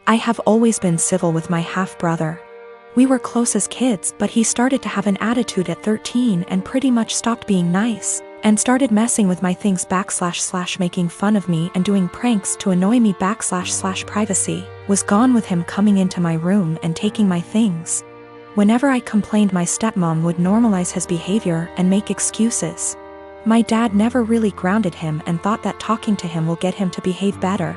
I have always been civil with my half-brother. We were close as kids, but he started to have an attitude at 13 and pretty much stopped being nice, and started messing with my things / making fun of me and doing pranks to annoy me / privacy, was gone with him coming into my room and taking my things. Whenever I complained, my stepmom would normalize his behavior and make excuses. My dad never really grounded him and thought that talking to him will get him to behave better.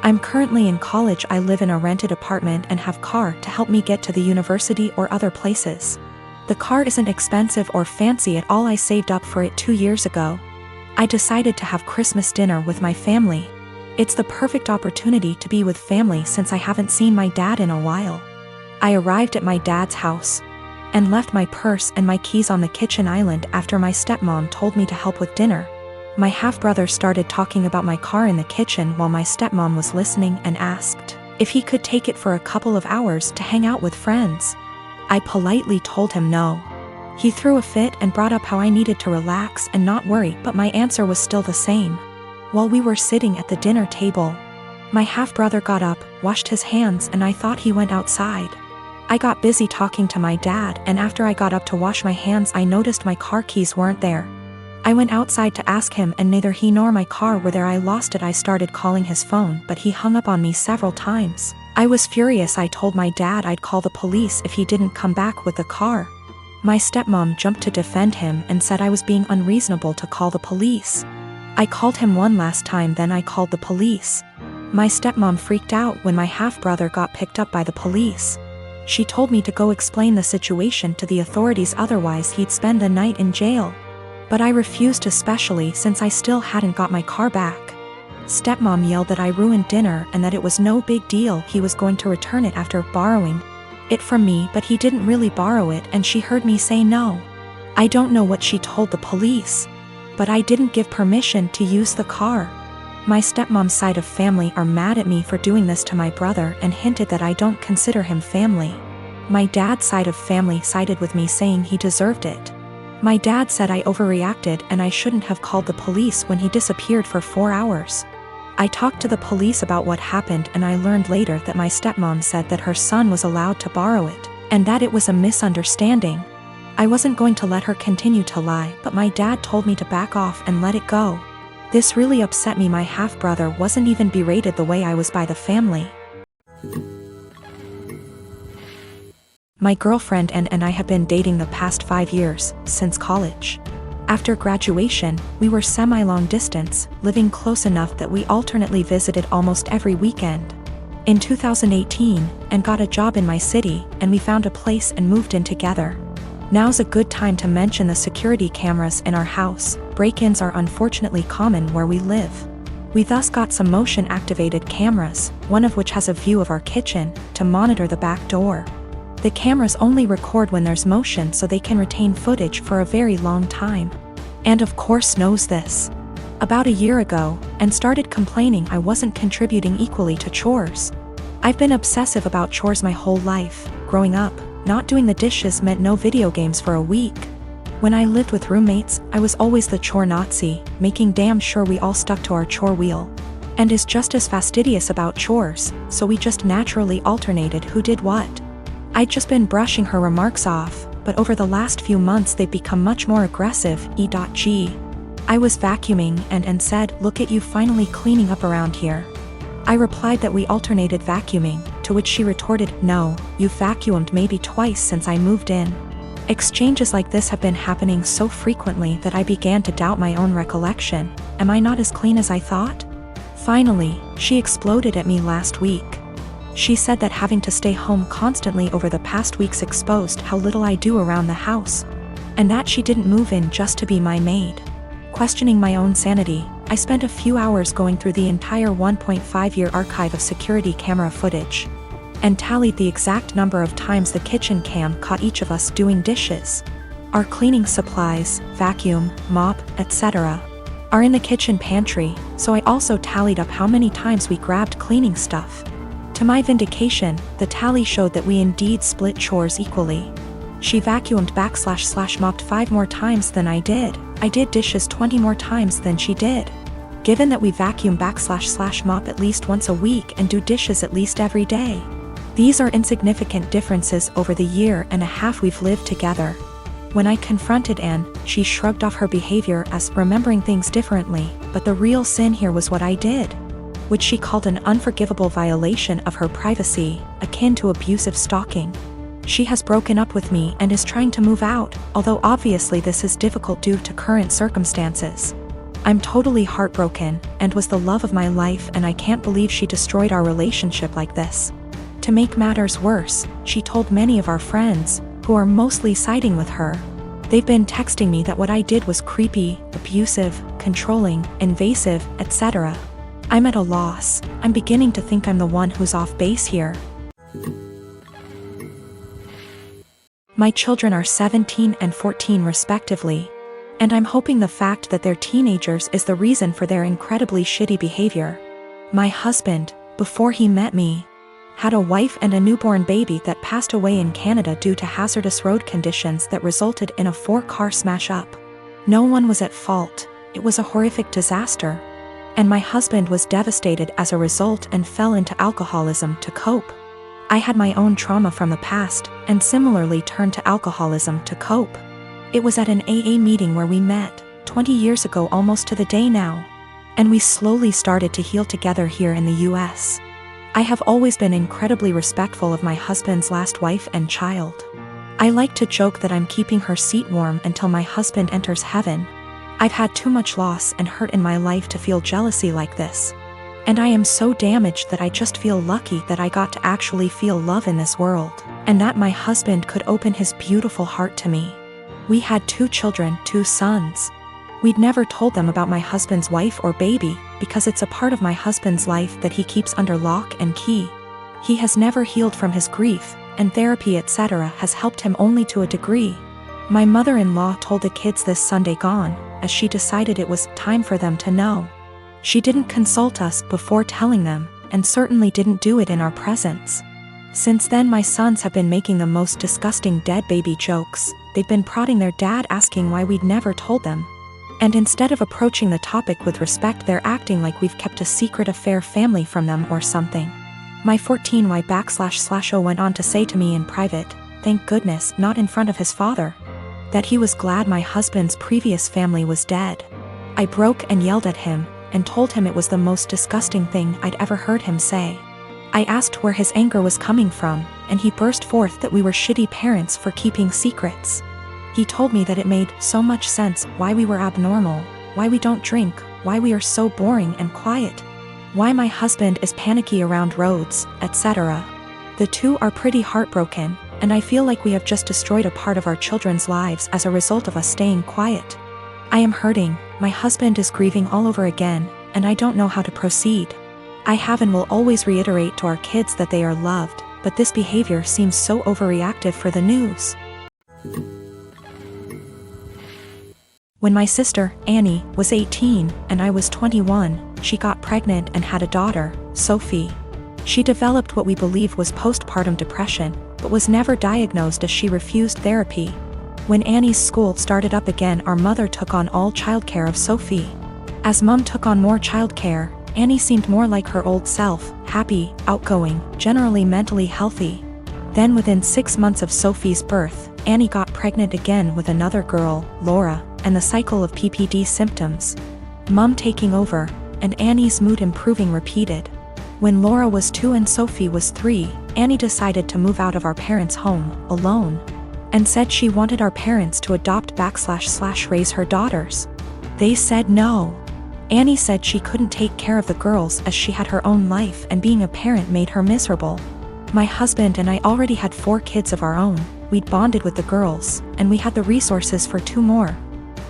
I'm currently in college. I live in a rented apartment and have car to help me get to the university or other places. The car isn't expensive or fancy at all. I saved up for it 2 years ago. I decided to have Christmas dinner with my family. It's the perfect opportunity to be with family since I haven't seen my dad in a while. I arrived at my dad's house and left my purse and my keys on the kitchen island after my stepmom told me to help with dinner. My half-brother started talking about my car in the kitchen while my stepmom was listening and asked if he could take it for a couple of hours to hang out with friends. I politely told him no. He threw a fit and brought up how I needed to relax and not worry, but my answer was still the same. While we were sitting at the dinner table, my half-brother got up, washed his hands, and I thought he went outside. I got busy talking to my dad, and after I got up to wash my hands, I noticed my car keys weren't there. I went outside to ask him, and neither he nor my car were there. I lost it. I started calling his phone, but he hung up on me several times. I was furious. I told my dad I'd call the police if he didn't come back with the car. My stepmom jumped to defend him and said I was being unreasonable to call the police. I called him one last time, then I called the police. My stepmom freaked out when my half-brother got picked up by the police. She told me to go explain the situation to the authorities, otherwise he'd spend the night in jail. But I refused, especially since I still hadn't got my car back. Stepmom yelled that I ruined dinner and that it was no big deal. He was going to return it after borrowing it from me, but he didn't really borrow it, and she heard me say no. I don't know what she told the police, but I didn't give permission to use the car. My stepmom's side of family are mad at me for doing this to my brother and hinted that I don't consider him family. My dad's side of family sided with me, saying he deserved it. My dad said I overreacted and I shouldn't have called the police when he disappeared for 4 hours. I talked to the police about what happened, and I learned later that my stepmom said that her son was allowed to borrow it, and that it was a misunderstanding. I wasn't going to let her continue to lie, but my dad told me to back off and let it go. This really upset me. My half-brother wasn't even berated the way I was by the family. My girlfriend and I have been dating the past 5 years, since college. After graduation, we were semi-long distance, living close enough that we alternately visited almost every weekend. In 2018, and got a job in my city, and we found a place and moved in together. Now's a good time to mention the security cameras in our house. Break-ins are unfortunately common where we live. We thus got some motion-activated cameras, one of which has a view of our kitchen, to monitor the back door. The cameras only record when there's motion, so they can retain footage for a very long time. And of course knows this about a year ago, and started complaining I wasn't contributing equally to chores. I've been obsessive about chores my whole life. Growing up, not doing the dishes meant no video games for a week. When I lived with roommates, I was always the chore Nazi, making damn sure we all stuck to our chore wheel. And is just as fastidious about chores, so we just naturally alternated who did what. I'd just been brushing her remarks off, but over the last few months they've become much more aggressive. E.g. I was vacuuming and said, "Look at you finally cleaning up around here." I replied that we alternated vacuuming, to which she retorted, "No, you've vacuumed maybe twice since I moved in." Exchanges like this have been happening so frequently that I began to doubt my own recollection. Am I not as clean as I thought? Finally, she exploded at me last week. She said that having to stay home constantly over the past weeks exposed how little I do around the house, and that she didn't move in just to be my maid. Questioning my own sanity, I spent a few hours going through the entire 1.5-year archive of security camera footage, and tallied the exact number of times the kitchen cam caught each of us doing dishes. Our cleaning supplies, vacuum, mop, etc., are in the kitchen pantry, so I also tallied up how many times we grabbed cleaning stuff. To my vindication, the tally showed that we indeed split chores equally. She vacuumed / mopped 5 more times than I did. I did dishes 20 more times than she did. given that we vacuum/mop at least once a week and do dishes at least every day. These are insignificant differences over the year and a half we've lived together. When I confronted Anne, she shrugged off her behavior as remembering things differently, but the real sin here was what I did, which she called an unforgivable violation of her privacy, akin to abusive stalking. She has broken up with me and is trying to move out, although obviously this is difficult due to current circumstances. I'm totally heartbroken, and was the love of my life, and I can't believe she destroyed our relationship like this. To make matters worse, she told many of our friends, who are mostly siding with her. They've been texting me that what I did was creepy, abusive, controlling, invasive, etc. I'm at a loss. I'm beginning to think I'm the one who's off base here. My children are 17 and 14 respectively, and I'm hoping the fact that they're teenagers is the reason for their incredibly shitty behavior. My husband, before he met me, had a wife and a newborn baby that passed away in Canada due to hazardous road conditions that resulted in a 4-car smash-up. No one was at fault, it was a horrific disaster. And my husband was devastated as a result and fell into alcoholism to cope. I had my own trauma from the past, and similarly turned to alcoholism to cope. It was at an AA meeting where we met, 20 years ago almost to the day now. And we slowly started to heal together here in the US. I have always been incredibly respectful of my husband's last wife and child. I like to joke that I'm keeping her seat warm until my husband enters heaven. I've had too much loss and hurt in my life to feel jealousy like this. And I am so damaged that I just feel lucky that I got to actually feel love in this world, and that my husband could open his beautiful heart to me. We had 2 children, 2 sons. We'd never told them about my husband's wife or baby, because it's a part of my husband's life that he keeps under lock and key. He has never healed from his grief, and therapy etc. has helped him only to a degree. My mother-in-law told the kids this Sunday gone, as she decided it was time for them to know. She didn't consult us before telling them, and certainly didn't do it in our presence. Since then my sons have been making the most disgusting dead baby jokes. They've been prodding their dad asking why we'd never told them. And instead of approaching the topic with respect, they're acting like we've kept a secret affair family from them or something. My 14Y//0 went on to say to me in private, thank goodness not in front of his father, that he was glad my husband's previous family was dead. I broke and yelled at him, and told him it was the most disgusting thing I'd ever heard him say. I asked where his anger was coming from, and he burst forth that we were shitty parents for keeping secrets. He told me that it made so much sense why we were abnormal, why we don't drink, why we are so boring and quiet, why my husband is panicky around roads, etc. The 2 are pretty heartbroken, and I feel like we have just destroyed a part of our children's lives as a result of us staying quiet. I am hurting, my husband is grieving all over again, and I don't know how to proceed. I have and will always reiterate to our kids that they are loved, but this behavior seems so overreactive for the news. When my sister, Annie, was 18 and I was 21, she got pregnant and had a daughter, Sophie. She developed what we believe was postpartum depression, but was never diagnosed as she refused therapy. When Annie's school started up again, our mother took on all childcare of Sophie. As Mum took on more childcare, Annie seemed more like her old self, happy, outgoing, generally mentally healthy. Then within 6 months of Sophie's birth, Annie got pregnant again with another girl, Laura, and the cycle of PPD symptoms. Mum taking over, and Annie's mood improving repeated. When Laura was 2 and Sophie was 3, Annie decided to move out of our parents' home, alone, and said she wanted our parents to adopt/raise her daughters. They said no. Annie said she couldn't take care of the girls as she had her own life and being a parent made her miserable. My husband and I already had 4 kids of our own, we'd bonded with the girls, and we had the resources for 2 more.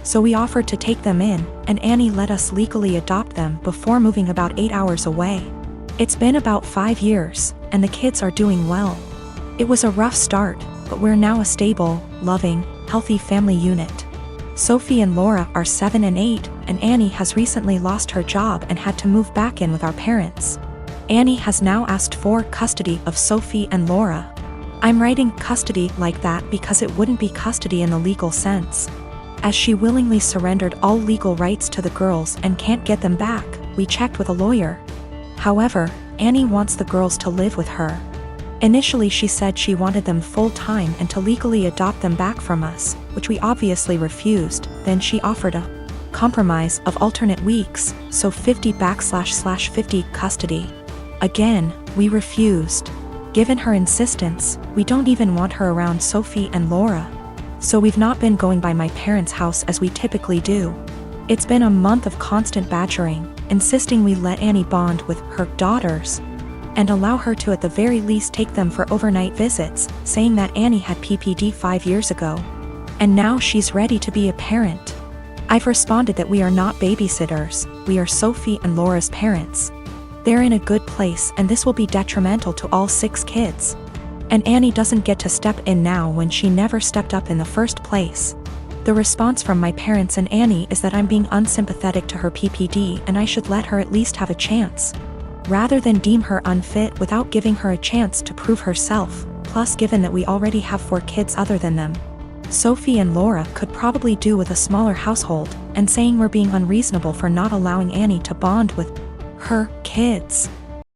So we offered to take them in, and Annie let us legally adopt them before moving about 8 hours away. It's been about 5 years, and the kids are doing well. It was a rough start, but we're now a stable, loving, healthy family unit. Sophie and Laura are 7 and 8, and Annie has recently lost her job and had to move back in with our parents. Annie has now asked for custody of Sophie and Laura. I'm writing custody like that because it wouldn't be custody in the legal sense. as she willingly surrendered all legal rights to the girls and can't get them back. We checked with a lawyer. However, Annie wants the girls to live with her. Initially she said she wanted them full-time and to legally adopt them back from us, which we obviously refused. Then she offered a compromise of alternate weeks, so 50/50 custody. Again, we refused. Given her insistence, we don't even want her around Sophie and Laura. So we've not been going by my parents' house as we typically do. It's been a month of constant badgering, insisting we let Annie bond with her daughters and allow her to at the very least take them for overnight visits, saying that Annie had PPD 5 years ago. And now she's ready to be a parent. I've responded that we are not babysitters, we are Sophie and Laura's parents. They're in a good place and this will be detrimental to all 6 kids. And Annie doesn't get to step in now when she never stepped up in the first place. The response from my parents and Annie is that I'm being unsympathetic to her PPD and I should let her at least have a chance, rather than deem her unfit without giving her a chance to prove herself. Plus, given that we already have 4 kids other than them, Sophie and Laura could probably do with a smaller household, and saying we're being unreasonable for not allowing Annie to bond with her kids.